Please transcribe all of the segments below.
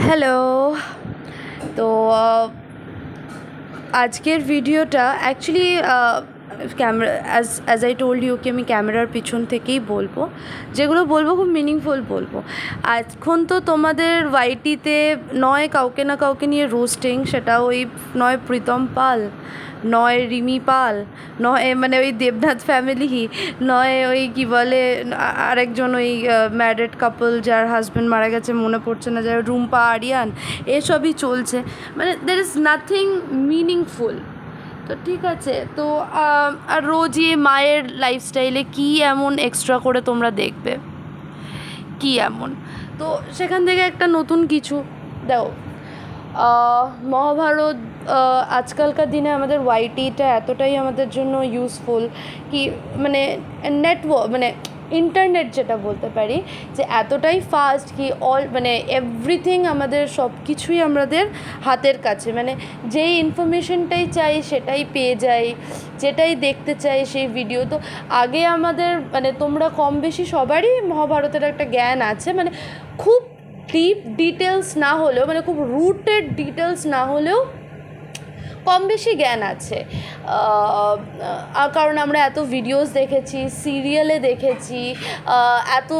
Hello. তো আজকের ভিডিওটা actually camera as I told you কি আমি ক্যামেরার পিছন থেকেই বলবো, যেগুলো বলবো খুব মিনিংফুল বলবো। এখন তো তোমাদের ওয়াইটিতে নয় কাউকে না কাউকে নিয়ে রোস্টিং, সেটা ওই নয় প্রীতম পাল, নয় রিমি পাল, নয় মানে ওই দেবনাথ ফ্যামিলি, নয় ওই কী বলে আরেকজন ওই ম্যারিড কাপল যার হাজব্যান্ড মারা গেছে, মনে পড়ছে না, যারা রুম্পা আরিয়ান, এসবই চলছে। মানে দের ইজ নাথিং মিনিংফুল। তো ঠিক আছে, তো আর রোজই মায়ের লাইফস্টাইলে কী এমন এক্সট্রা করে তোমরা দেখবে, কী এমন? তো সেখান থেকে একটা নতুন কিছু দাও। মহাভারত আজকালকার দিনে আমাদের ওয়াইটিটা এতটাই আমাদের জন্য ইউজফুল কি, মানে নেটওয়ার্ক মানে ইন্টারনেট যেটা বলতে পারি, যে এতটাই ফাস্ট কি মানে এভরিথিং আমাদের সব কিছুই আমাদের হাতের কাছে, মানে যেই ইনফরমেশনটাই চাই সেটাই পেয়ে যাই, যেটাই দেখতে চাই সেই ভিডিও। তো আগে আমাদের মানে তোমরা কম বেশি সবারই মহাভারতের একটা জ্ঞান আছে, মানে খুব ডিপ ডিটেলস না হলেও, মানে খুব রুটেড ডিটেলস না হলেও কম বেশি জ্ঞান আছে, কারণ আমরা এত ভিডিওস দেখেছি, সিরিয়ালে দেখেছি, এত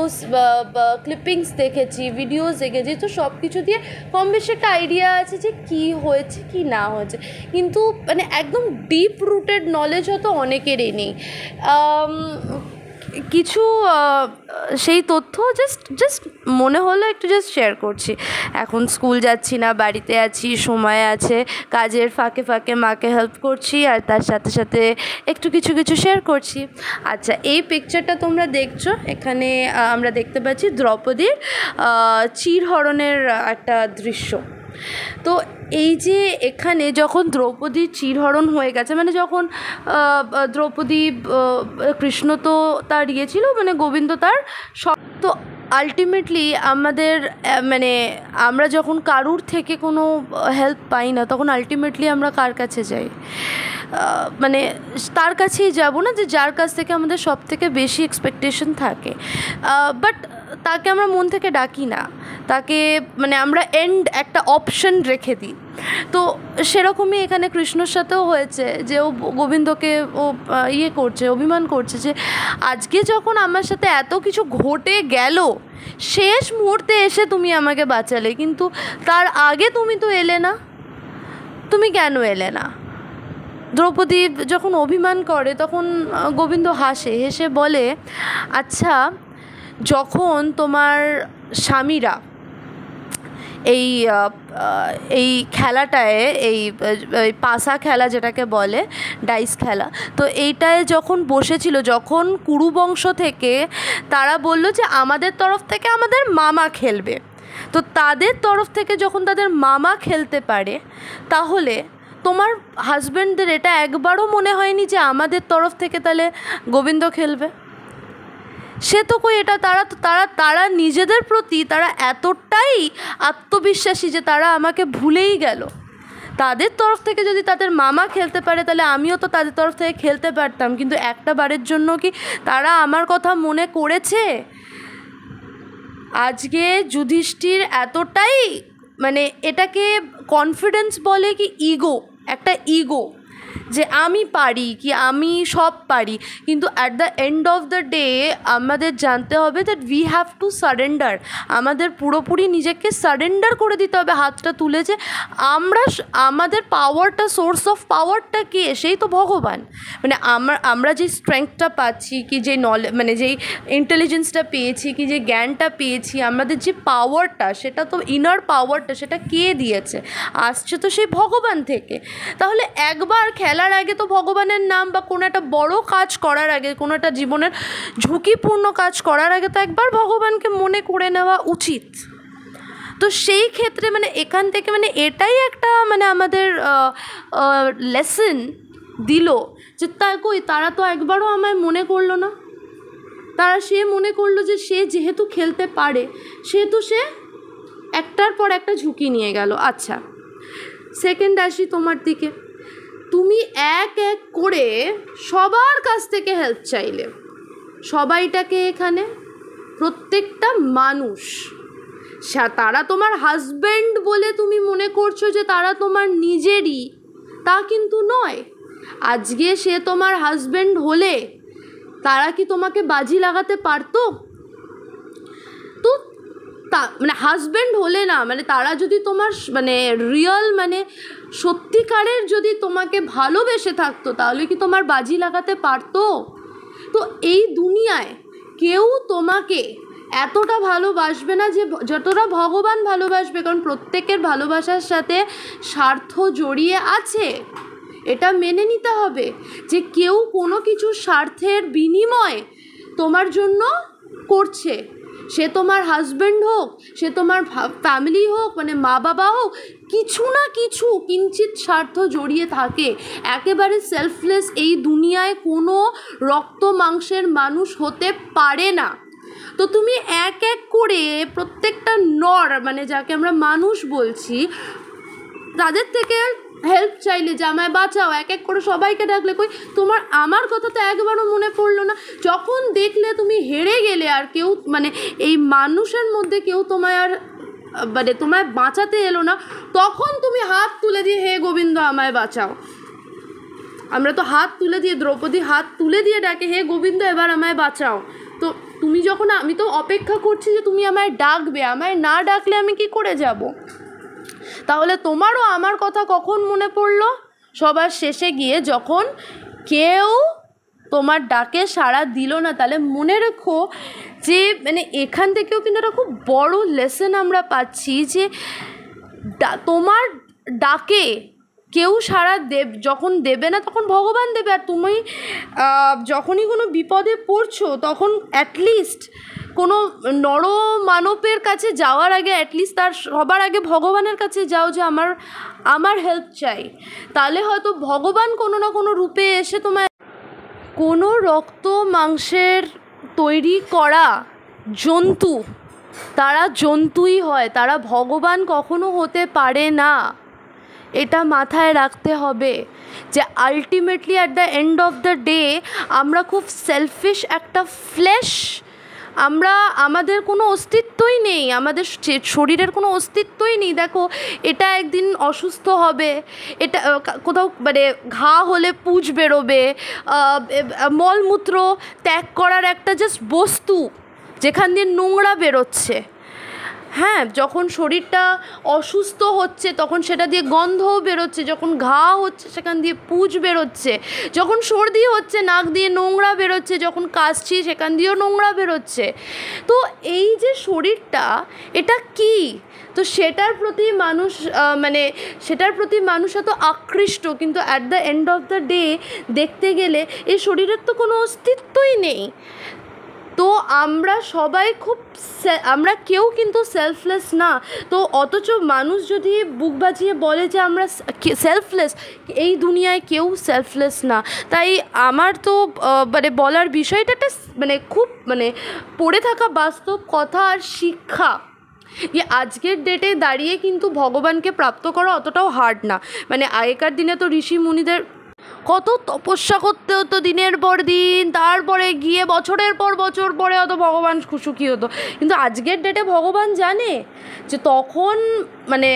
ক্লিপিংস দেখেছি, ভিডিওস দেখেছি, তো সব কিছু দিয়ে কম বেশি একটা আইডিয়া আছে যে কী হয়েছে কি না হয়েছে, কিন্তু মানে একদম ডিপ রুটেড নলেজ হয়তো অনেকেরই নেই। কিছু সেই তথ্য জাস্ট মনে হলো একটু জাস্ট শেয়ার করছি। এখন স্কুল যাচ্ছি না, বাড়িতে আছি, সময় আছে, কাজের ফাঁকে ফাঁকে মাকে হেল্প করছি, আর তার সাথে সাথে একটু কিছু শেয়ার করছি। আচ্ছা, এই পিকচারটা তোমরা দেখছো, এখানে আমরা দেখতে পাচ্ছি দ্রৌপদীর চিরহরণের একটা দৃশ্য। তো এই যে এখানে যখন দ্রৌপদীর চিরহরণ হয়ে গেছে, মানে যখন দ্রৌপদী, কৃষ্ণ তো তার ইয়ে ছিল, মানে গোবিন্দ তার সব, তো আলটিমেটলি আমাদের মানে আমরা যখন কারুর থেকে কোনো হেল্প পাই না, তখন আলটিমেটলি আমরা কার কাছে যাই? মানে তার কাছেই যাব না, যে যার কাছ থেকে আমাদের সব থেকে বেশি এক্সপেকটেশন থাকে, বাট তাকে আমরা মন থেকে ডাকি না, তাকে মানে আমরা একটা অপশন রেখে দিই। তো সেরকমই এখানে কৃষ্ণর সাথেও হয়েছে, যে ও গোবিন্দকে ও ইয়ে করছে, অভিমান করছে, যে আজকে যখন আমার সাথে এত কিছু ঘটে গেল, শেষ মুহূর্তে এসে তুমি আমাকে বাঁচালে, কিন্তু তার আগে তুমি তো এলে না, তুমি কেন এলে না? দ্রৌপদী যখন অভিমান করে, তখন গোবিন্দ হেসে বলে, আচ্ছা, যখন তোমার স্বামীরা এই খেলাটায়, এই পাশা খেলা যেটাকে বলে, ডাইস খেলা, তো এইটায় যখন বসেছিল, যখন কুরুবংশ থেকে তারা বলল যে আমাদের তরফ থেকে আমাদের মামা খেলবে, তো তাদের তরফ থেকে যখন তাদের মামা খেলতে পারে, তাহলে তোমার হাজব্যান্ডদের এটা একবারও মনে হয়নি যে আমাদের তরফ থেকে তাহলে গোবিন্দ খেলবে? সে তো কই, এটা তারা নিজেদের প্রতি তারা এতটাই আত্মবিশ্বাসী যে তারা আমাকে ভুলেই গেল। তাদের তরফ থেকে যদি তাদের মামা খেলতে পারে, তাহলে আমিও তো তাদের তরফ থেকে খেলতে পারতাম, কিন্তু একটা বারের জন্য কি তারা আমার কথা মনে করেছে? আজকে যুধিষ্ঠির এতটাই, মানে এটাকে কনফিডেন্স বলে কি ইগো, একটা ইগো, যে আমি পারি, কি আমি সব পারি, কিন্তু at the end of the day আমাদের জানতে হবে that we have to surrender, আমাদের পুরোপুরি নিজেকে সারেন্ডার করে দিতে হবে, হাতটা তুলে, যে আমাদের পাওয়ারটা, সোর্স অফ পাওয়ারটা কে? সেই তো ভগবান। মানে আমরা যে স্ট্রেংথটা পাচ্ছি, কি যে মানে যেই ইন্টেলিজেন্সটা পেয়েছি, কি যে জ্ঞানটা পেয়েছি, আমাদের যে পাওয়ারটা, সেটা তো ইনার পাওয়ারটা, সেটা কে দিয়েছে? আসছে তো সেই ভগবান থেকে। তাহলে একবার খেলার আগে তো ভগবানের নাম, বা কোনো একটা বড় কাজ করার আগে, কোনো একটা জীবনের ঝুঁকিপূর্ণ কাজ করার আগে তো একবার ভগবানকে মনে করে নেওয়া উচিত। তো সেই ক্ষেত্রে মানে এখান থেকে মানে এটাই একটা মানে আমাদের লেসন দিল, যে তারা তো একবারও আমায় মনে করলো না। সে মনে করলো যে সে যেহেতু খেলতে পারে, সেহেতু সে একটার পর একটা ঝুঁকি নিয়ে গেল। আচ্ছা, সেকেন্ড আসি তোমার দিকে। তুমি এক এক করে সবার কাছ থেকে হেল্প চাইলে, সবাইটাকে, এখানে প্রত্যেকটা মানুষ তারা তোমার হাজব্যান্ড বলে তুমি মনে করছো যে তারা তোমার নিজেরই, তা কিন্তু নয়। আজকে সে তোমার হাজব্যান্ড হলে তারা কি তোমাকে বাজি লাগাতে পারতো? তো মানে হাজব্যান্ড হলে না, মানে তারা যদি তোমার মানে রিয়েল মানে সত্যিকারের যদি তোমাকে ভালোবেসে থাকতো তাহলে কি তোমার বাজি লাগাতে পারতো? তো এই দুনিয়ায় কেউ তোমাকে এতটা ভালোবাসবে না যে যতটা ভগবান ভালোবাসবে, কারণ প্রত্যেকের ভালোবাসার সাথে স্বার্থ জড়িয়ে আছে। এটা মেনে নিতে হবে যে কেউ কোনো কিছু স্বার্থের বিনিময়ে তোমার জন্য করছে। সে তোমার হাজব্যান্ড হোক, সে তোমার ফ্যামিলি হোক, মানে মা বাবা হোক, কিছু না কিছু কিঞ্চিত স্বার্থ জড়িয়ে থাকে। একেবারে সেলফলেস এই দুনিয়ায় কোনো রক্ত মাংসের মানুষ হতে পারে না। তো তুমি এক এক করে প্রত্যেকটা মানে যাকে আমরা মানুষ বলছি তাদের থেকে হেল্প চাইলে, যে আমায় বাঁচাও, এক এক করে সবাইকে ডাকলে, কই তোমার আমার কথা তো একবারও মনে পড়লো না। যখন দেখলে তুমি হেরে গেলে আর কেউ মানে এই মানুষের মধ্যে কেউ তোমায় আর মানে তোমায় বাঁচাতে এলো না, তখন তুমি হাত তুলে দিয়ে হে গোবিন্দ আমায় বাঁচাও। আমরা তো হাত তুলে দিয়ে, দ্রৌপদী হাত তুলে দিয়ে ডাকে হে গোবিন্দ এবার আমায় বাঁচাও। তো তুমি যখন, আমি তো অপেক্ষা করছি যে তুমি আমায় ডাকবে, আমায় না ডাকলে আমি কি করে যাব? তাহলে তোমারও আমার কথা কখন মনে পড়লো? সবার শেষে গিয়ে যখন কেউ তোমার ডাকে সাড়া দিল না। তাহলে মনে রেখো যে মানে এখান থেকেও কিন্তু একটা খুব বড় লেসন আমরা পাচ্ছি যে তোমার ডাকে কেউ সাড়া যখন দেবে না তখন ভগবান দেবে। আর তুমি যখনই কোনো বিপদে পড়ছো তখন অ্যাটলিস্ট কোনো মানবের কাছে যাওয়ার আগে অ্যাটলিস্ট তার সবার আগে ভগবানের কাছে যাও যে আমার হেল্প চাই। তাহলে হয়তো ভগবান কোনো না কোনো রূপে এসে তোমায়, কোনো রক্ত মাংসের তৈরি করা জন্তু, তারা জন্তুই হয়, তারা ভগবান কখনো হতে পারে না। এটা মাথায় রাখতে হবে যে ultimately at the end of the day আমরা খুব সেলফিশ একটা ফ্লেশ, আমাদের কোনো অস্তিত্বই নেই, আমাদের শরীরের কোনো অস্তিত্বই নেই। দেখো এটা একদিন অসুস্থ হবে, এটা কোথাও মানে ঘা হলে পুঁজ বেরোবে, মলমূত্র ত্যাগ করার একটা জাস্ট বস্তু যেখান দিয়ে নোংরা বেরোচ্ছে। হ্যাঁ, যখন শরীরটা অসুস্থ হচ্ছে তখন সেটা দিয়ে গন্ধও বেরোচ্ছে, যখন ঘা হচ্ছে সেখান দিয়ে পুঁজ বেরোচ্ছে, যখন সর্দি হচ্ছে নাক দিয়ে নোংরা বেরোচ্ছে, যখন কাশছি সেখান দিয়েও নোংরা বেরোচ্ছে। তো এই যে শরীরটা, এটা কি? তো সেটার প্রতি মানুষ এত আকৃষ্ট, কিন্তু at the end of the day দেখতে গেলে এই শরীরের তো কোনো অস্তিত্বই নেই। তো আমরা সবাই আমরা কেউ কিন্তু সেলফলেস না। তো অথচ মানুষ যদি বুক বাজিয়ে বলে যে আমরা সেলফলেস, এই দুনিয়ায় কেউ সেলফলেস না। তাই আমার তো মানে বলার বিষয়টা একটা মানে খুব মানে পড়ে থাকা বাস্তব কথা আর শিক্ষা, যে আজকের ডেটে দাঁড়িয়ে কিন্তু ভগবানকে প্রাপ্ত করা অতটাও হার্ড না। মানে আগেকার দিনে তো ঋষি মুনিদের কত তপস্যা করতে হতো দিনের পর দিন, তারপরে গিয়ে বছরের পর বছর পরে হয়তো ভগবান সুখী হতো। কিন্তু আজকের ডেটে ভগবান জানে যে তখন মানে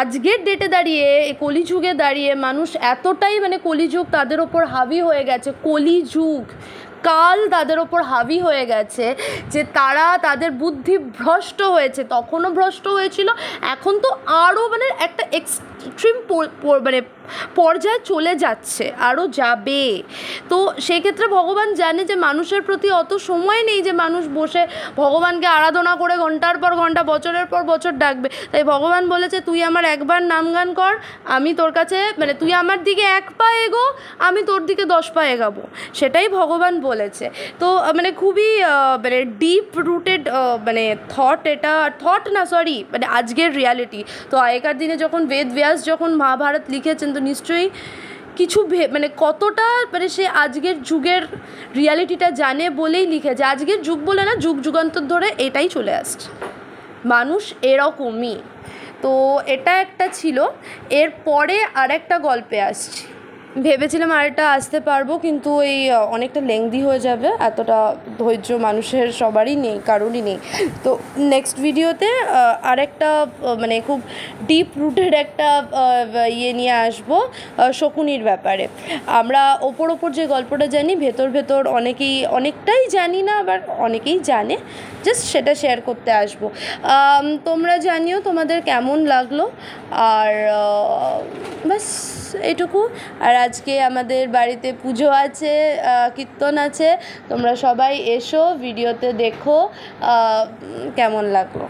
আজকের ডেটে দাঁড়িয়ে, কলিযুগে দাঁড়িয়ে মানুষ এতটাই মানে কলিযুগ তাদের ওপর হাবি হয়ে গেছে, কলিযুগ কাল তাদের ওপর হাবি হয়ে গেছে যে তাদের বুদ্ধি ভ্রষ্ট হয়েছে। তখনও ভ্রষ্ট হয়েছিল, এখন তো আরও মানে একটা এক্সট্রিম মানে পর্যায়ে চলে যাচ্ছে, আরও যাবে। তো সেক্ষেত্রে ভগবান জানে যে মানুষের প্রতি অত সময় নেই যে মানুষ বসে ভগবানকে আরাধনা করে ঘন্টার পর ঘন্টা, বছরের পর বছর ডাকবে। তাই ভগবান বলেছে তুই আমার একবার নাম গান কর, আমি তোর কাছে মানে তুই আমার দিকে 1 পা এগো, আমি তোর দিকে 10 পা এগাবো। সেটাই ভগবান বলেছে। তো মানে খুবই মানে ডিপ রুটেড মানে মানে আজকের রিয়ালিটি। তো আগেকার দিনে যখন বেদব্যাস যখন মহাভারত লিখেছেন তো নিশ্চয়ই কিছু মানে কতটা মানে সে আজকের যুগের রিয়ালিটিটা জানে বলেই লিখেছে। আজকের যুগ বলে না, যুগ যুগান্তর ধরে এটাই চলে আসছে, মানুষ এরকমই। তো এটা একটা ছিল। এরপরে আরেকটা গল্পে আসছি। ভেবেছিলাম আরেকটা আসতে পারবো, কিন্তু এই অনেকটা লেংদি হয়ে যাবে, এতটা ধৈর্য মানুষের সবারই নেই, কারোরই নেই। তো নেক্সট ভিডিওতে আরেকটা মানে খুব ডিপ রুটেড একটা ইয়ে নিয়ে আসবো, শকুনির ব্যাপারে। আমরা ওপর যে গল্পটা জানি, ভেতর অনেকটাই জানি না, আবার অনেকেই জানে, জাস্ট সেটা শেয়ার করতে আসবো। তোমরা জানিও তোমাদের কেমন লাগলো। আর ব্যাস এটুকু। আর আজকে আমাদের বাড়িতে পুজো আছে, কীর্তন আছে, তোমরা সবাই এসো, ভিডিওতে দেখো কেমন লাগলো।